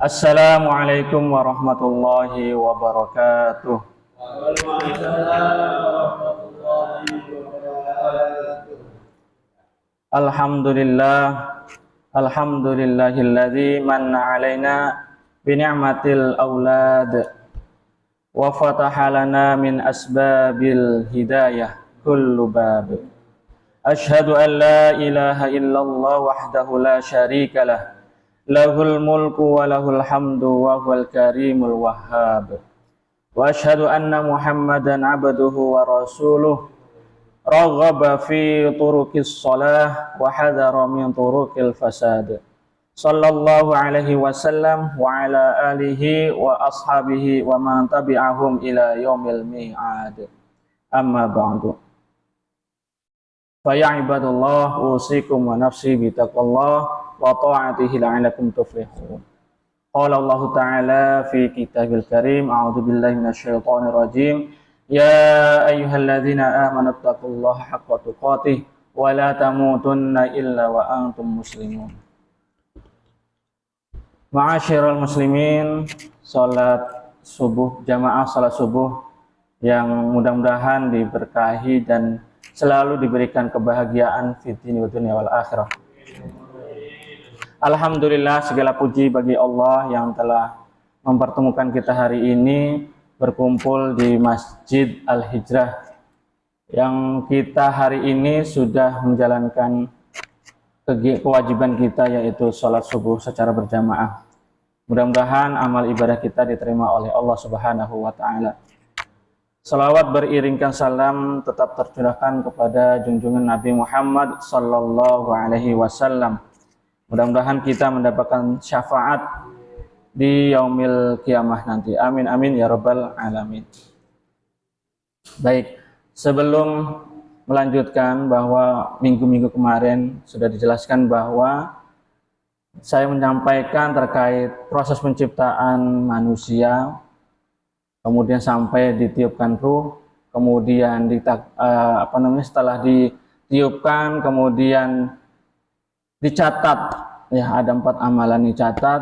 Assalamualaikum warahmatullahi wabarakatuh. Alhamdulillah, alhamdulillahilladzi manna alaina bi ni'matil aulad wa fataha lana min asbabil hidayah kullu bab. Asyhadu an la ilaha illallah wahdahu la syarika lah. Lahul mulku wa lahul hamdu wa huwal karimul wahhab. Wa asyhadu anna Muhammadan abduhu wa rasuluh. Raghaba fi turuqis shalah wa hadara min turuqil fasad. Sallallahu alaihi wasallam wa ala alihi wa ashabihi wa man tabi'ahum ila yaumil mi'ad. Amma ba'du. Fa ya ibadallah usikum wa nafsi bi taqwallah wa ta'atihi la'allakum tuflihun. Qala Allah Ta'ala fi kitabil karim, a'udzu billahi minasyaitonir rajim. Ya ayyuhalladzina amanu taqullaha haqqa tuqatih wa la tamutunna illa wa antum muslimun. Ma'asyiral muslimin, salat subuh jamaah salat subuh yang mudah-mudahan diberkahi dan selalu diberikan kebahagiaan fid dunya wal akhirah. Alhamdulillah, segala puji bagi Allah yang telah mempertemukan kita hari ini berkumpul di Masjid Al-Hijrah, yang kita hari ini sudah menjalankan kewajiban kita, yaitu sholat subuh secara berjamaah. Mudah-mudahan amal ibadah kita diterima oleh Allah Subhanahu wa Ta'ala. Salawat beriringkan salam tetap tercurahkan kepada junjungan Nabi Muhammad sallallahu alaihi wasallam. Mudah-mudahan kita mendapatkan syafaat di yaumil kiamah nanti. Amin amin ya rabbal alamin. Baik, sebelum melanjutkan, bahwa minggu-minggu kemarin sudah dijelaskan bahwa saya menyampaikan terkait proses penciptaan manusia, kemudian sampai ditiupkan ruh, kemudian setelah ditiupkan kemudian dicatat, ya, ada 4 amalan dicatat.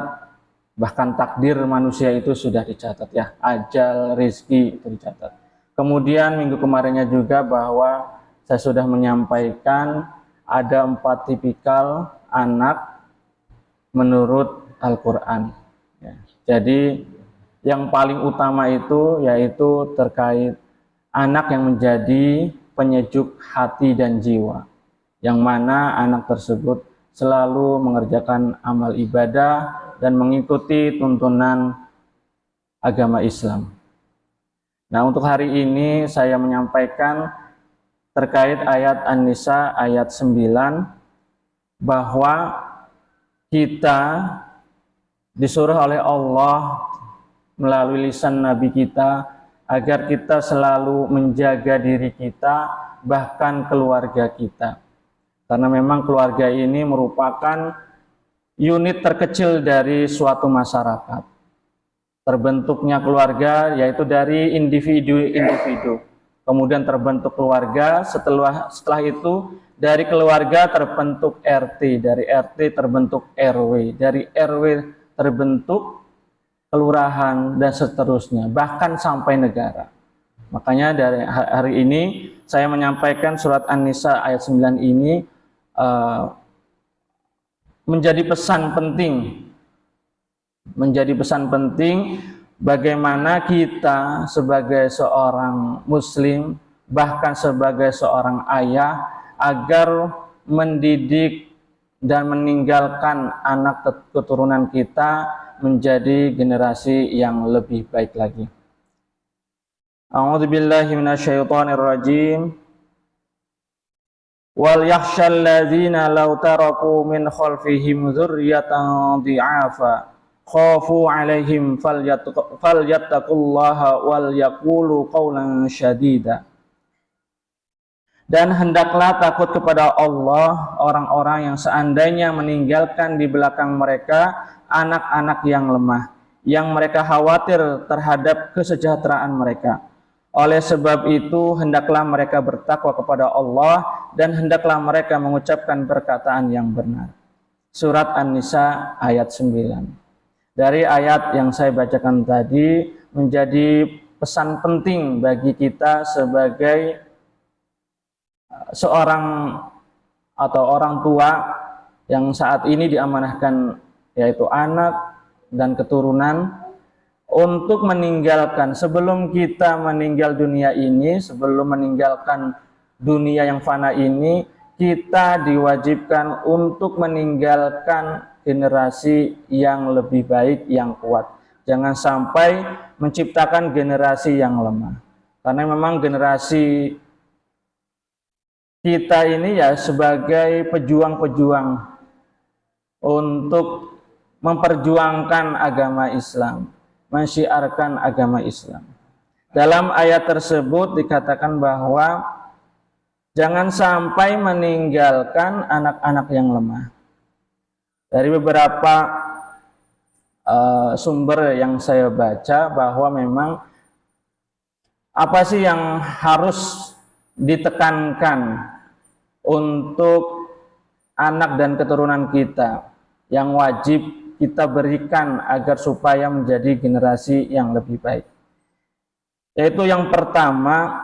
Bahkan takdir manusia itu sudah dicatat, ya, ajal, rezeki itu dicatat. Kemudian minggu kemarinnya juga bahwa saya sudah menyampaikan ada 4 tipikal anak menurut Al-Quran, ya. Jadi yang paling utama itu yaitu terkait anak yang menjadi penyejuk hati dan jiwa, yang mana anak tersebut selalu mengerjakan amal ibadah dan mengikuti tuntunan agama Islam. Nah, untuk hari ini saya menyampaikan terkait ayat An-Nisa ayat 9, bahwa kita disuruh oleh Allah melalui lisan Nabi kita agar kita selalu menjaga diri kita, bahkan keluarga kita. Karena memang keluarga ini merupakan unit terkecil dari suatu masyarakat. Terbentuknya keluarga yaitu dari individu-individu. Kemudian terbentuk keluarga, setelah itu dari keluarga terbentuk RT, dari RT terbentuk RW, dari RW terbentuk kelurahan, dan seterusnya, bahkan sampai negara. Makanya dari hari ini saya menyampaikan surat An-Nisa ayat 9 ini menjadi pesan penting bagaimana kita sebagai seorang muslim, bahkan sebagai seorang ayah, agar mendidik dan meninggalkan anak keturunan kita menjadi generasi yang lebih baik lagi. A'udzubillahi minasyaitonirrajim. Wal yakhshal ladzina law taraku min khalfihim dzurriyyatan dhi'afa khafu 'alaihim falyattaqullaha wal yaqulu qawlan syadida. Dan hendaklah takut kepada Allah orang-orang yang seandainya meninggalkan di belakang mereka anak-anak yang lemah, yang mereka khawatir terhadap kesejahteraan mereka. Oleh sebab itu, hendaklah mereka bertakwa kepada Allah dan hendaklah mereka mengucapkan perkataan yang benar. Surat An-Nisa ayat 9. dari ayat yang saya bacakan tadi menjadi pesan penting bagi kita sebagai seorang atau orang tua yang saat ini diamanahkan, yaitu anak dan keturunan, untuk meninggalkan, sebelum kita meninggal dunia ini, sebelum meninggalkan dunia yang fana ini, kita diwajibkan untuk meninggalkan generasi yang lebih baik, yang kuat. Jangan sampai menciptakan generasi yang lemah. Karena memang generasi kita ini ya sebagai pejuang-pejuang untuk memperjuangkan agama Islam, mensyiarkan agama Islam. Dalam ayat tersebut dikatakan bahwa jangan sampai meninggalkan anak-anak yang lemah. Dari beberapa sumber yang saya baca bahwa memang apa sih yang harus ditekankan untuk anak dan keturunan kita yang wajib kita berikan agar supaya menjadi generasi yang lebih baik. Yaitu yang pertama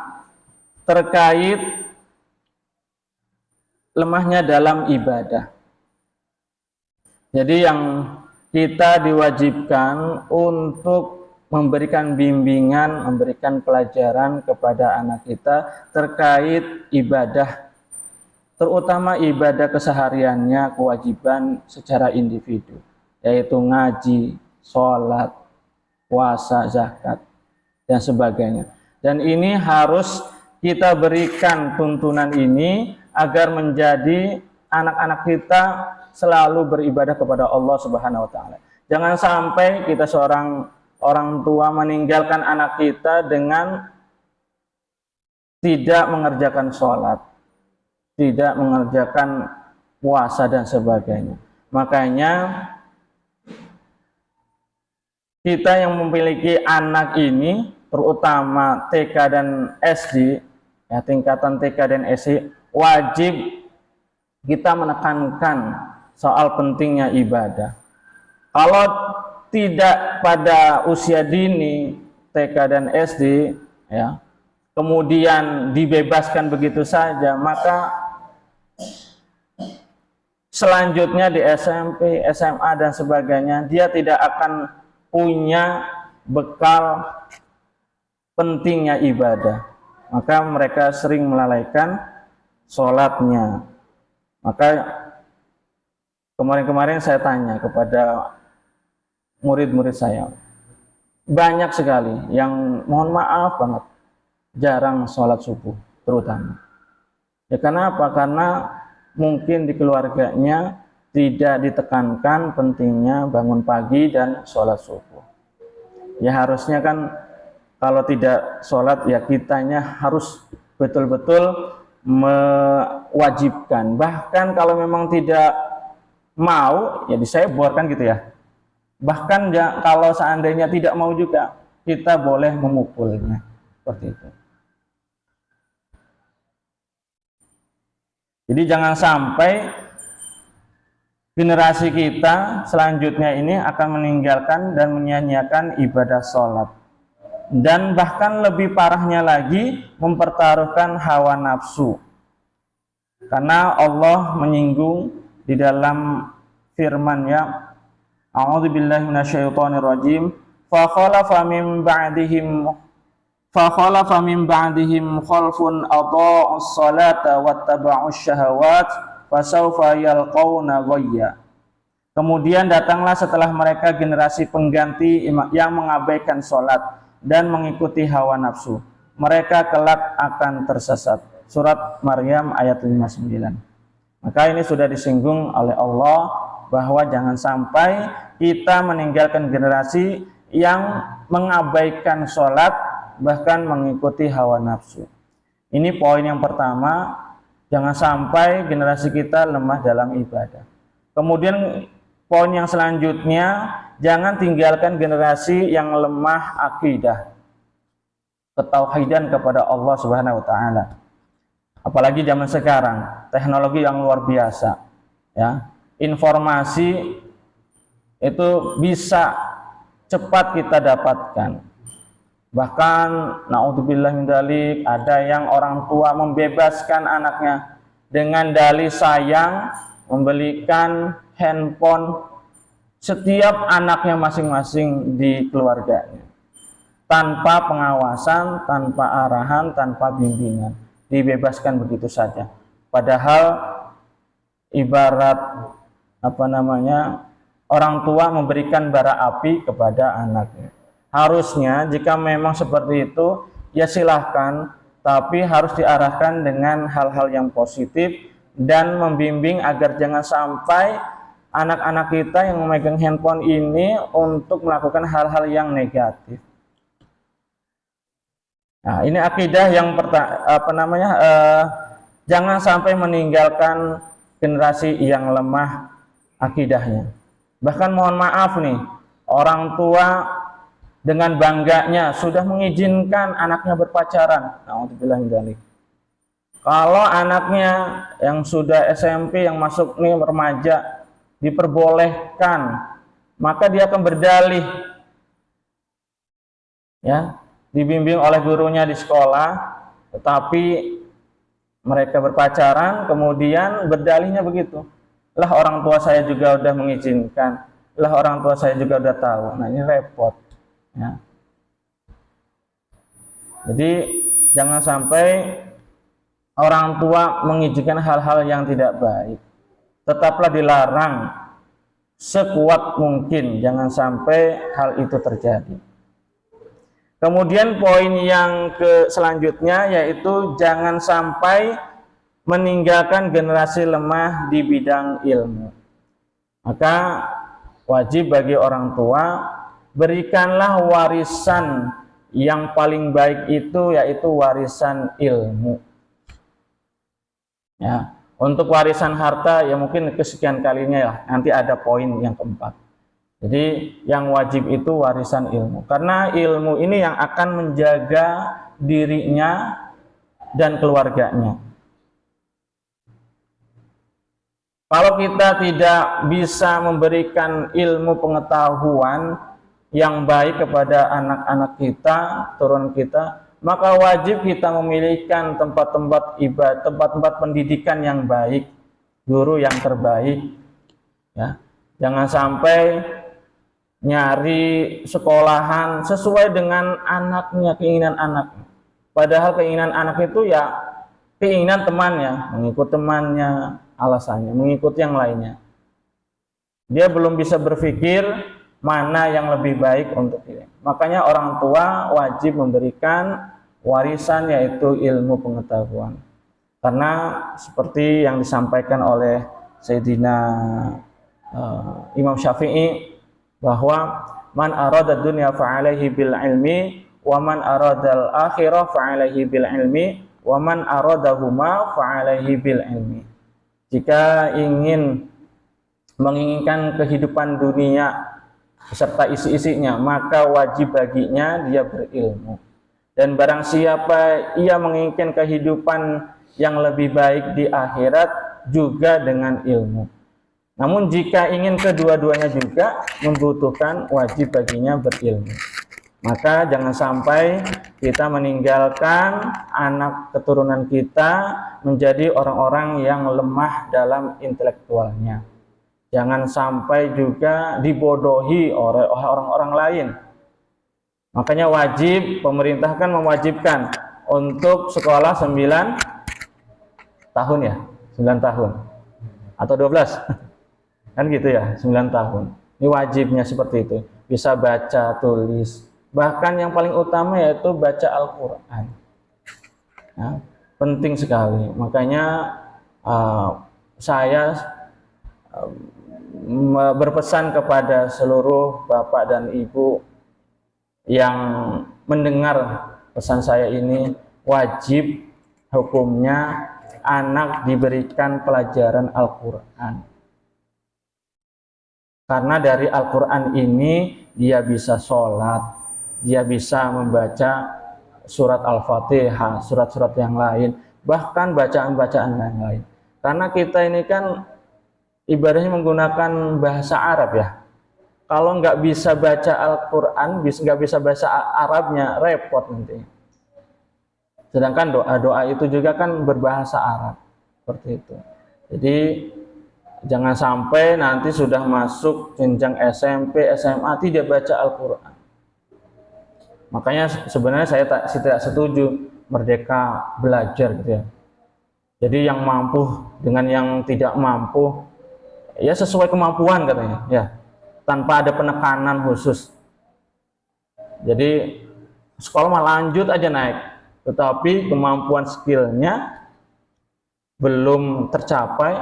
terkait lemahnya dalam ibadah. Jadi yang kita diwajibkan untuk memberikan bimbingan, memberikan pelajaran kepada anak kita terkait ibadah, terutama ibadah kesehariannya, kewajiban secara individu, yaitu ngaji, sholat, puasa, zakat, dan sebagainya. Dan ini harus kita berikan tuntunan ini agar menjadi anak-anak kita selalu beribadah kepada Allah Subhanahu wa taala. Jangan sampai kita seorang orang tua meninggalkan anak kita dengan tidak mengerjakan sholat, tidak mengerjakan puasa dan sebagainya. Makanya kita yang memiliki anak ini, terutama TK dan SD, ya, tingkatan TK dan SD, wajib kita menekankan soal pentingnya ibadah. Kalau tidak pada usia dini TK dan SD, ya, kemudian dibebaskan begitu saja, maka selanjutnya di SMP, SMA dan sebagainya, dia tidak akan punya bekal pentingnya ibadah. Maka mereka sering melalaikan sholatnya. Maka kemarin-kemarin saya tanya kepada murid-murid saya, banyak sekali yang mohon maaf banget jarang sholat subuh terutama. Ya kenapa? Karena mungkin di keluarganya tidak ditekankan pentingnya bangun pagi dan sholat subuh. Ya harusnya kan kalau tidak sholat ya kitanya harus betul-betul mewajibkan. Bahkan kalau memang tidak mau ya diseborkan gitu ya. Bahkan ya, kalau seandainya tidak mau juga kita boleh memukulnya seperti itu. Jadi jangan sampai generasi kita selanjutnya ini akan meninggalkan dan menyia-nyiakan ibadah sholat. Dan bahkan lebih parahnya lagi mempertaruhkan hawa nafsu. Karena Allah menyinggung di dalam firman-Nya, A'udzubillahi minasyaitonirrajim, fa khalafa min ba'dihim khalfun adha'us salata wattaba'us syahawat fasawfa yalqauna ghayya. Kemudian datanglah setelah mereka generasi pengganti yang mengabaikan salat dan mengikuti hawa nafsu. Mereka kelak akan tersesat. Surat Maryam ayat 59. Maka ini sudah disinggung oleh Allah bahwa jangan sampai kita meninggalkan generasi yang mengabaikan sholat bahkan mengikuti hawa nafsu. Ini poin yang pertama, jangan sampai generasi kita lemah dalam ibadah. Kemudian poin yang selanjutnya, jangan tinggalkan generasi yang lemah akidah, ketauhidan kepada Allah Subhanahu wa taala. Apalagi zaman sekarang, teknologi yang luar biasa, ya. Informasi itu bisa cepat kita dapatkan. Bahkan naudzubillah min dzalik, ada yang orang tua membebaskan anaknya dengan dalih sayang, membelikan handphone setiap anaknya masing-masing di keluarganya, tanpa pengawasan, tanpa arahan, tanpa bimbingan, dibebaskan begitu saja. Padahal ibarat orang tua memberikan bara api kepada anaknya. Harusnya jika memang seperti itu, ya silahkan, tapi harus diarahkan dengan hal-hal yang positif dan membimbing agar jangan sampai anak-anak kita yang memegang handphone ini untuk melakukan hal-hal yang negatif. Nah, ini akidah yang jangan sampai meninggalkan generasi yang lemah akidahnya. Bahkan mohon maaf nih, orang tua dengan bangganya sudah mengizinkan anaknya berpacaran. Alhamdulillah. Kalau anaknya yang sudah SMP, yang masuk nih remaja, diperbolehkan, maka dia akan berdalih, ya, dibimbing oleh gurunya di sekolah, tetapi mereka berpacaran, kemudian berdalihnya begitu. Lah orang tua saya juga udah mengizinkan, lah orang tua saya juga udah tahu. Nah ini repot. Ya. Jadi jangan sampai orang tua mengizinkan hal-hal yang tidak baik. Tetaplah dilarang sekuat mungkin, jangan sampai hal itu terjadi. Kemudian poin yang selanjutnya yaitu jangan sampai meninggalkan generasi lemah di bidang ilmu. Maka wajib bagi orang tua, berikanlah warisan yang paling baik itu, yaitu warisan ilmu. Ya, untuk warisan harta ya mungkin kesekian kalinya ya, nanti ada poin yang keempat. Jadi yang wajib itu warisan ilmu, karena ilmu ini yang akan menjaga dirinya dan keluarganya. Kalau kita tidak bisa memberikan ilmu pengetahuan yang baik kepada anak-anak kita, turun kita, maka wajib kita memilihkan tempat-tempat ibadah, tempat-tempat pendidikan yang baik, guru yang terbaik. Ya, jangan sampai nyari sekolahan sesuai dengan anaknya, keinginan anaknya. Padahal keinginan anak itu ya keinginan temannya, mengikut temannya, alasannya mengikut yang lainnya. Dia belum bisa berpikir mana yang lebih baik untuk dia. Makanya orang tua wajib memberikan warisan, yaitu ilmu pengetahuan. Karena seperti yang disampaikan oleh Sayyidina Imam Syafi'i, bahwa man arada dunya fa'alaihi bil ilmi wa man aradal akhirah fa'alaihi bil ilmi wa man aradahuma fa'alaihi bil ilmi. Jika ingin menginginkan kehidupan dunia beserta isi-isinya, maka wajib baginya dia berilmu. Dan barang siapa ia menginginkan kehidupan yang lebih baik di akhirat, juga dengan ilmu. Namun jika ingin kedua-duanya juga, membutuhkan wajib baginya berilmu. Maka jangan sampai kita meninggalkan anak keturunan kita menjadi orang-orang yang lemah dalam intelektualnya. Jangan sampai juga dibodohi oleh orang-orang lain. Makanya wajib, pemerintah kan mewajibkan untuk sekolah 9 tahun ya, 9 tahun atau 12 kan gitu ya, 9 tahun. Ini wajibnya seperti itu, bisa baca, tulis, bahkan yang paling utama yaitu baca Al-Quran. Ya, penting sekali. Makanya saya berpesan kepada seluruh bapak dan ibu yang mendengar pesan saya ini, wajib hukumnya anak diberikan pelajaran Al-Quran. Karena dari Al-Quran ini dia bisa sholat, dia bisa membaca surat Al-Fatihah, surat-surat yang lain, bahkan bacaan-bacaan yang lain. Karena kita ini kan ibadahnya menggunakan bahasa Arab ya. Kalau nggak bisa baca Al-Quran, nggak bisa bahasa Arabnya, repot nanti. Sedangkan doa-doa itu juga kan berbahasa Arab, seperti itu. Jadi jangan sampai nanti sudah masuk jenjang SMP, SMA tidak baca Al-Quran. Makanya sebenarnya saya tidak setuju merdeka belajar gitu ya. Jadi yang mampu dengan yang tidak mampu, ya sesuai kemampuan katanya, ya, tanpa ada penekanan khusus. Jadi sekolah mah lanjut aja naik, tetapi kemampuan skillnya belum tercapai,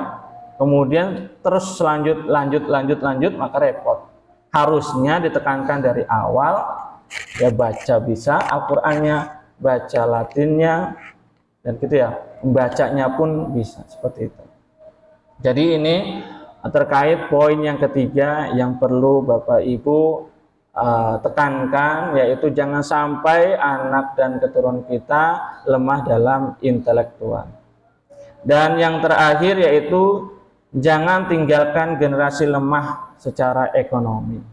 kemudian terus lanjut, maka repot. Harusnya ditekankan dari awal, ya baca bisa Al-Qur'annya, baca Latinnya, dan gitu ya, membacanya pun bisa seperti itu. Jadi ini terkait poin yang ketiga yang perlu Bapak Ibu tekankan, yaitu jangan sampai anak dan keturunan kita lemah dalam intelektual. Dan yang terakhir yaitu jangan tinggalkan generasi lemah secara ekonomi.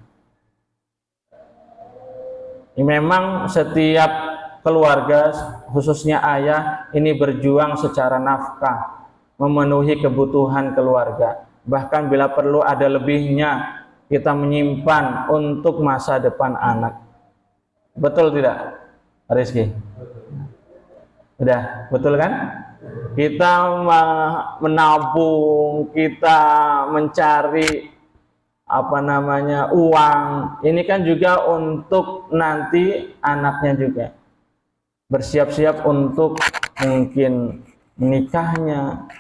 Ini memang setiap keluarga, khususnya ayah, ini berjuang secara nafkah, memenuhi kebutuhan keluarga. Bahkan bila perlu ada lebihnya, kita menyimpan untuk masa depan anak. Betul tidak, Rizky? Udah, betul kan? Kita menabung, kita mencari uang. Ini kan juga untuk nanti anaknya juga. Bersiap-siap untuk mungkin menikahnya,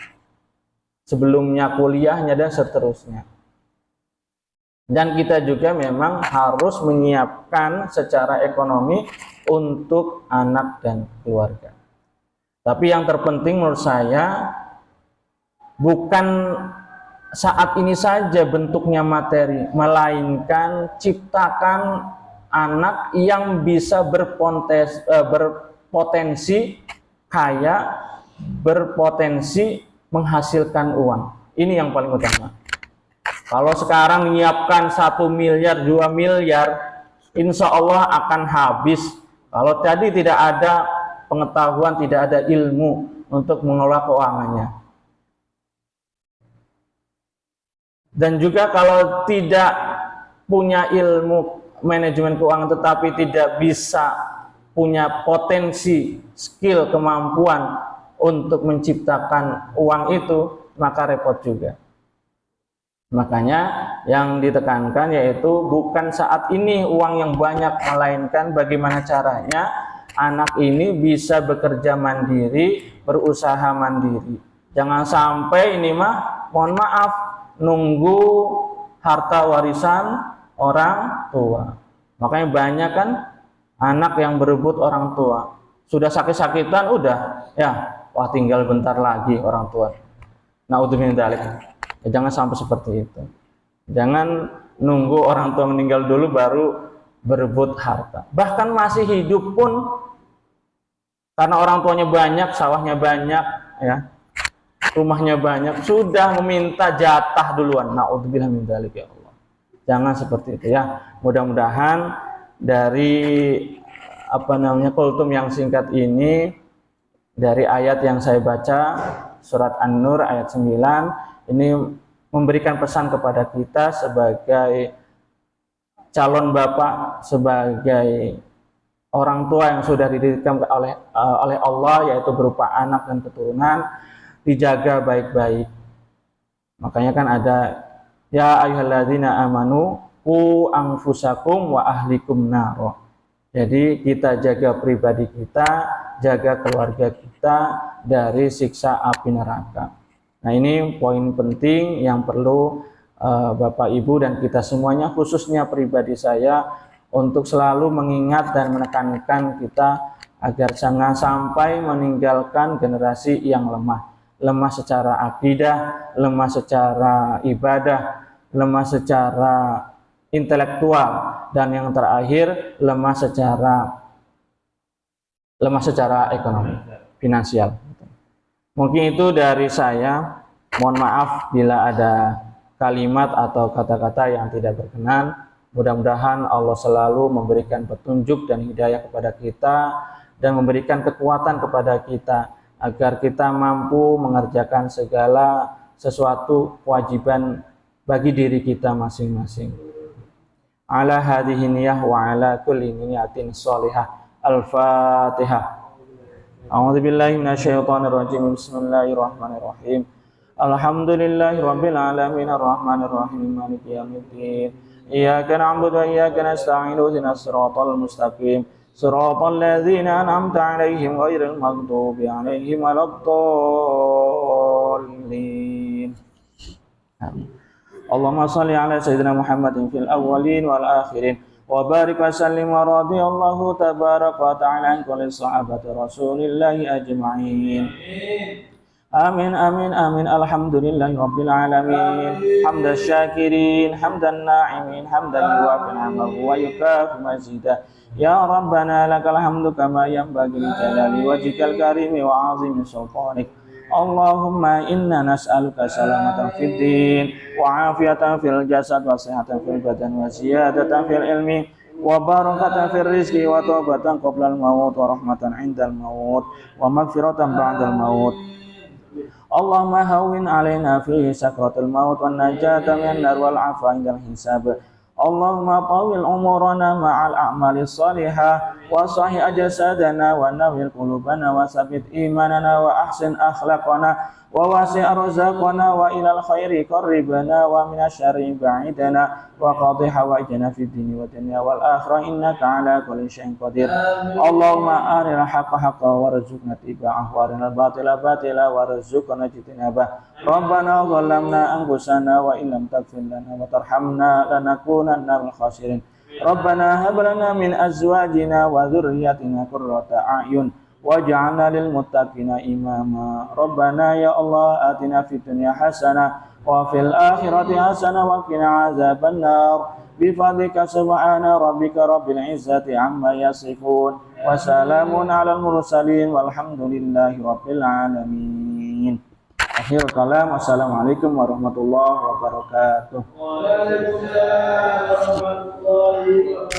sebelumnya kuliahnya, dan seterusnya. Dan kita juga memang harus menyiapkan secara ekonomi untuk anak dan keluarga. Tapi yang terpenting menurut saya, bukan saat ini saja bentuknya materi, melainkan ciptakan anak yang bisa berpotensi kaya, berpotensi menghasilkan uang. Ini yang paling utama. Kalau sekarang menyiapkan 1 miliar, 2 miliar, insya Allah akan habis. Kalau tadi tidak ada pengetahuan, tidak ada ilmu untuk mengelola keuangannya. Dan juga kalau tidak punya ilmu manajemen keuangan tetapi tidak bisa punya potensi, skill, kemampuan untuk menciptakan uang itu, maka repot juga. Makanya yang ditekankan yaitu bukan saat ini uang yang banyak, melainkan bagaimana caranya anak ini bisa bekerja mandiri, berusaha mandiri. Jangan sampai ini mohon maaf, nunggu harta warisan orang tua. Makanya banyak kan anak yang berebut orang tua. Sudah sakit-sakitan, udah ya, wah tinggal bentar lagi orang tua. Naudzubillah min dzalik. Ya, jangan sampai seperti itu. Jangan nunggu orang tua meninggal dulu baru berebut harta. Bahkan masih hidup pun, karena orang tuanya banyak, sawahnya banyak, ya, rumahnya banyak, sudah meminta jatah duluan. Naudzubillah min dzalik, ya Allah. Jangan seperti itu ya. Mudah-mudahan dari kultum yang singkat ini, dari ayat yang saya baca, surat An-Nur ayat 9, ini memberikan pesan kepada kita sebagai calon bapak, sebagai orang tua yang sudah didirikan oleh Allah, yaitu berupa anak dan keturunan, dijaga baik-baik. Makanya kan ada ya ayyuhalladzina amanu qu anfusakum wa ahlikum naro. Jadi kita jaga pribadi kita, jaga keluarga kita dari siksa api neraka. Nah, ini poin penting yang perlu Bapak Ibu dan kita semuanya, khususnya pribadi saya, untuk selalu mengingat dan menekankan kita agar jangan sampai meninggalkan generasi yang lemah. Lemah secara akidah, lemah secara ibadah, lemah secara intelektual, dan yang terakhir lemah secara ekonomi, finansial. Mungkin itu dari saya. Mohon maaf bila ada kalimat atau kata-kata yang tidak berkenan. Mudah-mudahan Allah selalu memberikan petunjuk dan hidayah kepada kita dan memberikan kekuatan kepada kita agar kita mampu mengerjakan segala sesuatu kewajiban bagi diri kita masing-masing. Ala hadhihi niyah wa ala kulli niyatin sholihah. Al-Fatihah. A'udzu billahi minasyaitonir rajim. Bismillahirrahmanirrahim. Alhamdulillahi rabbil alamin arrahmanir rahim maliki yaumiddin. Iyyaka na'budu wa iyyaka nasta'in ihdinas siratal mustaqim. Siratal ladzina an'amta 'alaihim ghairil maghdubi 'alaihim waladdallin. Amin. Allahumma shalli 'ala sayyidina Muhammadin fil awwalin wal akhirin. Wa barik wa sallim wa radiyallahu tabaraka wa ta'ala an kulli sahabati rasulillahi ajma'in. Amin amin amin. Alhamdulillahi rabbil alamin. Hamdan syakirin, hamdan na'imin, hamdan yuwafi ni'amahu wa yukafi mazidah. Ya Rabbana lakal hamdu kama yanbaghi li jalali wajhikal karimi wa 'azimi sultanik. Allahumma inna nas'aluka salamatan fid din wa afiyatan fil jasad wa sihhatan fil badan wa ziyadatan fil ilmi wa barakatan fil rizqi wa taubatan qabla al maut wa rahmatan 'indal maut wa maghfiratan ba'dal maut. Allahumma hawwin 'alaina fi sakratil maut wan najata minan nar wal 'afwa 'indal hisab. Allahumma tawil umurana ma'al a'mali salihah wa sahih ajasadana wa nawwir qulubana wa sabit imanana wa ahsin akhlaqana wa wasi' arzaqana wa ilal khairi qarribana wa minasyarri ba'idana wa qadhi hawaijana fid dini wa dunya wal akhirah innaka ala kulli syai'in qadir. Allahumma arina haqqa haqqan warzuqna ittiba'ah wa arina batila batila warzuqna ijtinabah. Rabbana zalamna anfusana wa illam taghfir lana wa tarhamna lanakunanna minal khasirin. Rabbana hab lana min azwajina wa dhurriyyatina qurrata a'yun waj'alna lil muttaqina imama. Rabbana ya Allah atina fid dunya hasanah wa fil akhirati hasanah wa qina azabannar. Bi fadlika subhana rabbika rabbil izzati amma yasifun wa salamun alal mursalin walhamdulillahi rabbil alamin. Akhir kalam. Assalamualaikum warahmatullahi wabarakatuh. Waalaikumsalam warahmatullahi wabarakatuh.